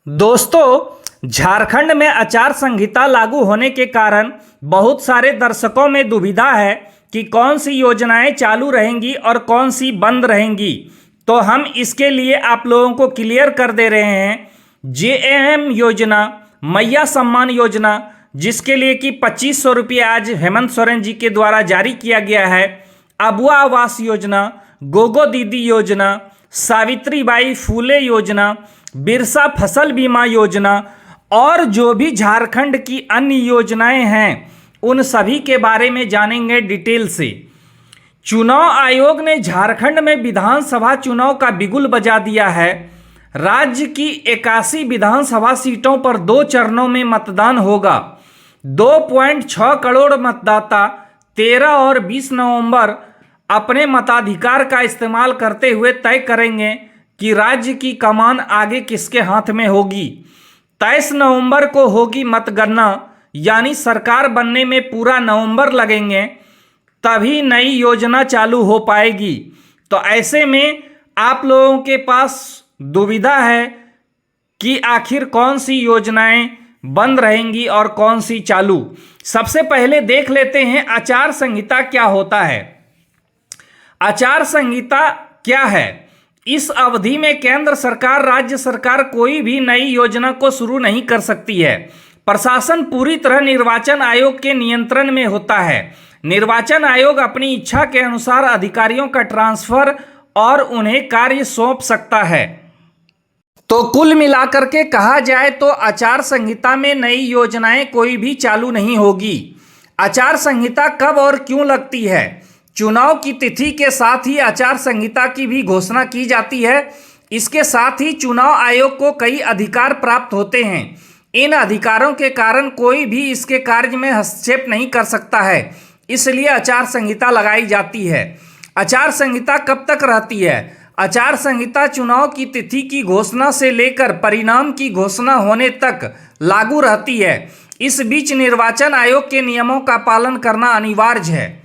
दोस्तों, झारखंड में आचार संहिता लागू होने के कारण बहुत सारे दर्शकों में दुविधा है कि कौन सी योजनाएं चालू रहेंगी और कौन सी बंद रहेंगी। तो हम इसके लिए आप लोगों को क्लियर कर दे रहे हैं। जेएएम योजना, मैया सम्मान योजना, जिसके लिए कि 2500 रुपये आज हेमंत सोरेन जी के द्वारा जारी किया गया है, अबुआ आवास योजना, गोगो दीदी योजना, सावित्रीबाई फूले योजना, बिरसा फसल बीमा योजना और जो भी झारखंड की अन्य योजनाएं हैं, उन सभी के बारे में जानेंगे डिटेल से। चुनाव आयोग ने झारखंड में विधानसभा चुनाव का बिगुल बजा दिया है। राज्य की 81 विधानसभा सीटों पर 2 चरणों में मतदान होगा। 2.6 करोड़ मतदाता 13 और 20 नवंबर अपने मताधिकार का इस्तेमाल करते हुए तय करेंगे कि राज्य की कमान आगे किसके हाथ में होगी। 23 नवंबर को होगी मतगणना, यानी सरकार बनने में पूरा नवंबर लगेंगे, तभी नई योजना चालू हो पाएगी। तो ऐसे में आप लोगों के पास दुविधा है कि आखिर कौन सी योजनाएं बंद रहेंगी और कौन सी चालू। सबसे पहले देख लेते हैं आचार संहिता क्या होता है। आचार संहिता क्या है? इस अवधि में केंद्र सरकार, राज्य सरकार कोई भी नई योजना को शुरू नहीं कर सकती है। प्रशासन पूरी तरह निर्वाचन आयोग के नियंत्रण में होता है। निर्वाचन आयोग अपनी इच्छा के अनुसार अधिकारियों का ट्रांसफर और उन्हें कार्य सौंप सकता है। तो कुल मिलाकर के कहा जाए तो आचार संहिता में नई योजनाएं कोई भी चालू नहीं होगी। आचार संहिता कब और क्यों लगती है? चुनाव की तिथि के साथ ही आचार संहिता की भी घोषणा की जाती है। इसके साथ ही चुनाव आयोग को कई अधिकार प्राप्त होते हैं। इन अधिकारों के कारण कोई भी इसके कार्य में हस्तक्षेप नहीं कर सकता है, इसलिए आचार संहिता लगाई जाती है। आचार संहिता कब तक रहती है? आचार संहिता चुनाव की तिथि की घोषणा से लेकर परिणाम की घोषणा होने तक लागू रहती है। इस बीच निर्वाचन आयोग के नियमों का पालन करना अनिवार्य है।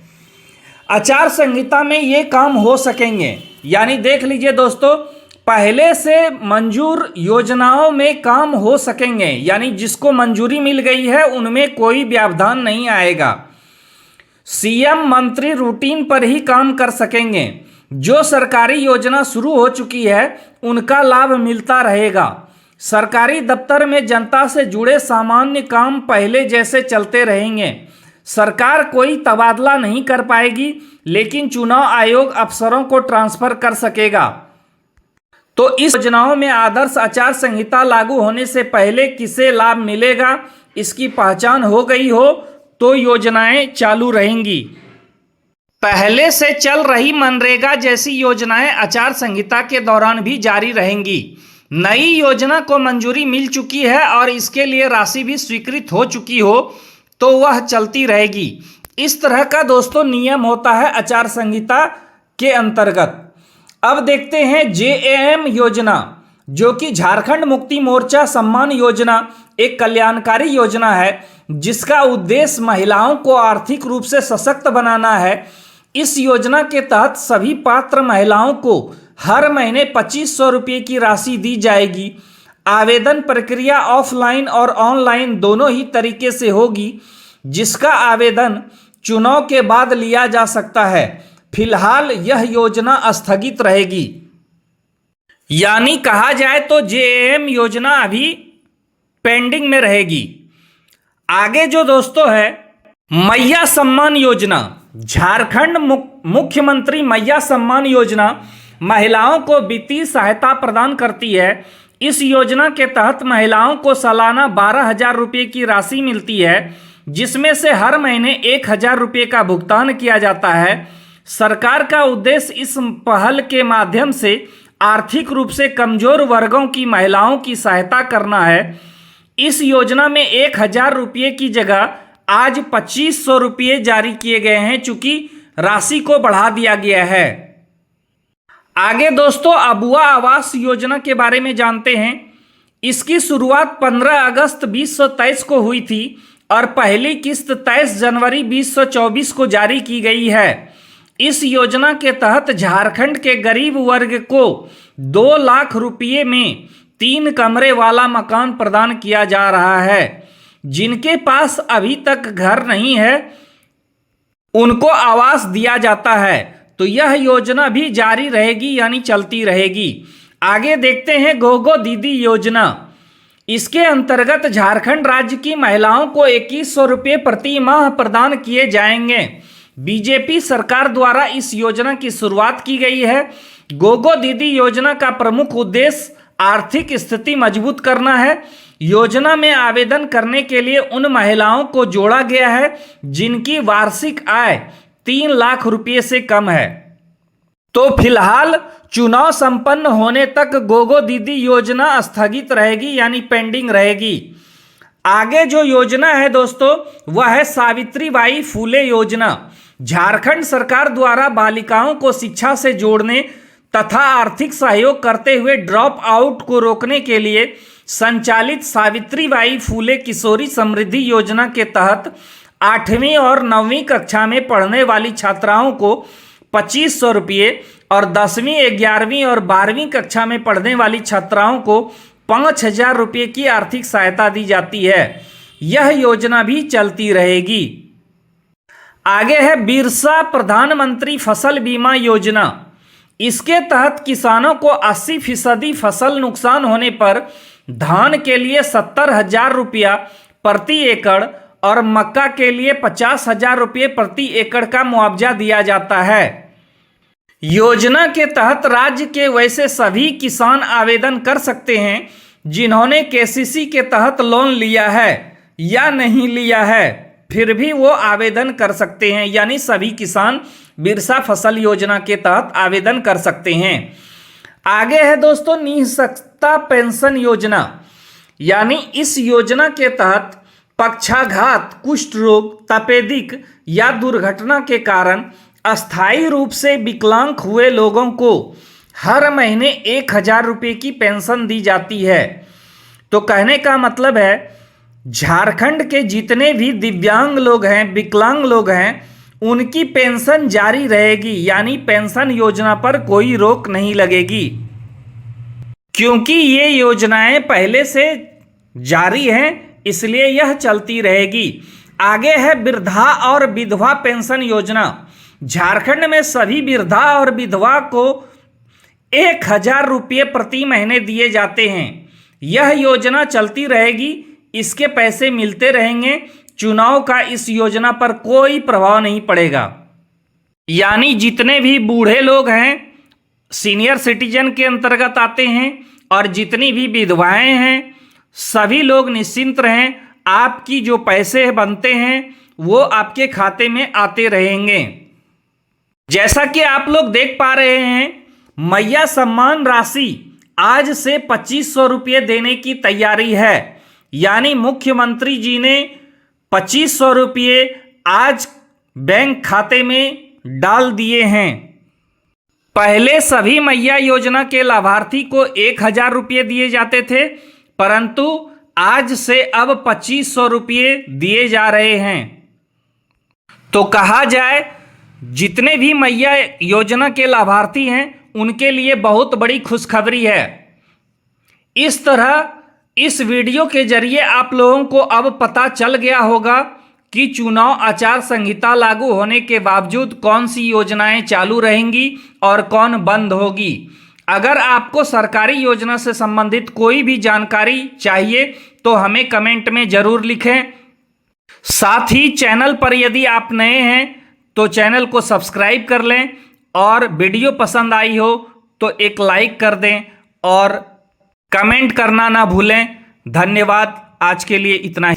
आचार संहिता में ये काम हो सकेंगे, यानी देख लीजिए दोस्तों, पहले से मंजूर योजनाओं में काम हो सकेंगे, यानी जिसको मंजूरी मिल गई है उनमें कोई व्यवधान नहीं आएगा। सीएम मंत्री रूटीन पर ही काम कर सकेंगे। जो सरकारी योजना शुरू हो चुकी है उनका लाभ मिलता रहेगा। सरकारी दफ्तर में जनता से जुड़े सामान्य काम पहले जैसे चलते रहेंगे। सरकार कोई तबादला नहीं कर पाएगी, लेकिन चुनाव आयोग अफसरों को ट्रांसफर कर सकेगा। तो इस योजनाओं में आदर्श आचार संहिता लागू होने से पहले किसे लाभ मिलेगा, इसकी पहचान हो गई हो तो योजनाएं चालू रहेंगी। पहले से चल रही मनरेगा जैसी योजनाएं आचार संहिता के दौरान भी जारी रहेंगी। नई योजना को मंजूरी मिल चुकी है और इसके लिए राशि भी स्वीकृत हो चुकी हो तो वह चलती रहेगी। इस तरह का दोस्तों नियम होता है आचार संहिता के अंतर्गत। अब देखते हैं जेएएम योजना, जो कि झारखंड मुक्ति मोर्चा सम्मान योजना एक कल्याणकारी योजना है, जिसका उद्देश्य महिलाओं को आर्थिक रूप से सशक्त बनाना है। इस योजना के तहत सभी पात्र महिलाओं को हर महीने 2500 रुपये की राशि दी जाएगी। आवेदन प्रक्रिया ऑफलाइन और ऑनलाइन दोनों ही तरीके से होगी, जिसका आवेदन चुनाव के बाद लिया जा सकता है। फिलहाल यह योजना स्थगित रहेगी। यानी कहा जाए तो जेएएम योजना अभी पेंडिंग में रहेगी। आगे जो दोस्तों है मैया सम्मान योजना, झारखंड मुख्यमंत्री मैया सम्मान योजना महिलाओं को वित्तीय सहायता प्रदान करती है। इस योजना के तहत महिलाओं को सालाना 12,000 रुपये की राशि मिलती है, जिसमें से हर महीने 1,000 रुपये का भुगतान किया जाता है। सरकार का उद्देश्य इस पहल के माध्यम से आर्थिक रूप से कमजोर वर्गों की महिलाओं की सहायता करना है। इस योजना में 1,000 रुपये की जगह आज 2500 रुपये जारी किए गए हैं, चूंकि राशि को बढ़ा दिया गया है। आगे दोस्तों अबुआ आवास योजना के बारे में जानते हैं। इसकी शुरुआत 15 अगस्त 2023 को हुई थी और पहली किस्त 23 जनवरी 2024 को जारी की गई है। इस योजना के तहत झारखंड के गरीब वर्ग को 2 लाख रुपये में 3 कमरे वाला मकान प्रदान किया जा रहा है। जिनके पास अभी तक घर नहीं है उनको आवास दिया जाता है। तो यह योजना भी जारी रहेगी यानी चलती रहेगी। आगे देखते हैं गोगो दीदी योजना। इसके अंतर्गत झारखंड राज्य की महिलाओं को 2100 रुपये प्रति माह प्रदान किए जाएंगे। बीजेपी सरकार द्वारा इस योजना की शुरुआत की गई है। गोगो दीदी योजना का प्रमुख उद्देश्य आर्थिक स्थिति मजबूत करना है। योजना में आवेदन करने के लिए उन महिलाओं को जोड़ा गया है जिनकी वार्षिक आय 3 लाख रुपये से कम है। तो फिलहाल चुनाव संपन्न होने तक गोगो दीदी योजना स्थगित रहेगी यानी पेंडिंग रहेगी। आगे जो योजना है दोस्तों वह है सावित्रीबाई फूले योजना। झारखंड सरकार द्वारा बालिकाओं को शिक्षा से जोड़ने तथा आर्थिक सहयोग करते हुए ड्रॉप आउट को रोकने के लिए संचालित सावित्रीबाई फूले किशोरी समृद्धि योजना के तहत 8वीं और 9वीं कक्षा में पढ़ने वाली छात्राओं को 2500 रुपये और 10वीं, 11वीं और 12वीं कक्षा में पढ़ने वाली छात्राओं को 5000 रुपये की आर्थिक सहायता दी जाती है। यह योजना भी चलती रहेगी। आगे है बिरसा प्रधानमंत्री फसल बीमा योजना। इसके तहत किसानों को 80% फसल नुकसान होने पर धान के लिए 70,000 रुपया प्रति एकड़ और मक्का के लिए 50,000 रुपये प्रति एकड़ का मुआवजा दिया जाता है। योजना के तहत राज्य के वैसे सभी किसान आवेदन कर सकते हैं जिन्होंने केसीसी के तहत लोन लिया है या नहीं लिया है, फिर भी वो आवेदन कर सकते हैं। यानी सभी किसान बिरसा फसल योजना के तहत आवेदन कर सकते हैं। आगे है दोस्तों निःशक्तता पेंशन योजना। यानी इस योजना के तहत पक्षाघात, कुष्ठ रोग, तपेदिक या दुर्घटना के कारण अस्थायी रूप से विकलांग हुए लोगों को हर महीने 1000 रुपये की पेंशन दी जाती है। तो कहने का मतलब है झारखंड के जितने भी दिव्यांग लोग हैं, विकलांग लोग हैं, उनकी पेंशन जारी रहेगी। यानी पेंशन योजना पर कोई रोक नहीं लगेगी क्योंकि ये योजनाएं पहले से जारी हैं, इसलिए यह चलती रहेगी। आगे है वृद्धा और विधवा पेंशन योजना। झारखंड में सभी वृद्धा और विधवा को 1000 रुपये प्रति महीने दिए जाते हैं। यह योजना चलती रहेगी, इसके पैसे मिलते रहेंगे। चुनाव का इस योजना पर कोई प्रभाव नहीं पड़ेगा। यानी जितने भी बूढ़े लोग हैं सीनियर सिटीजन के अंतर्गत आते हैं और जितनी भी विधवाएं हैं सभी लोग निश्चिंत रहें। आपकी जो पैसे बनते हैं वो आपके खाते में आते रहेंगे। जैसा कि आप लोग देख पा रहे हैं मैया सम्मान राशि आज से 2500 रुपये देने की तैयारी है। यानी मुख्यमंत्री जी ने 2500 रुपये आज बैंक खाते में डाल दिए हैं। पहले सभी मैया योजना के लाभार्थी को 1000 रुपये दिए जाते थे, परंतु आज से अब 2500 रुपये दिए जा रहे हैं। तो कहा जाए जितने भी मैया योजना के लाभार्थी हैं उनके लिए बहुत बड़ी खुशखबरी है। इस तरह इस वीडियो के जरिए आप लोगों को अब पता चल गया होगा कि चुनाव आचार संहिता लागू होने के बावजूद कौन सी योजनाएं चालू रहेंगी और कौन बंद होगी। अगर आपको सरकारी योजना से संबंधित कोई भी जानकारी चाहिए तो हमें कमेंट में ज़रूर लिखें। साथ ही चैनल पर यदि आप नए हैं तो चैनल को सब्सक्राइब कर लें और वीडियो पसंद आई हो तो एक लाइक कर दें और कमेंट करना ना भूलें। धन्यवाद। आज के लिए इतना ही।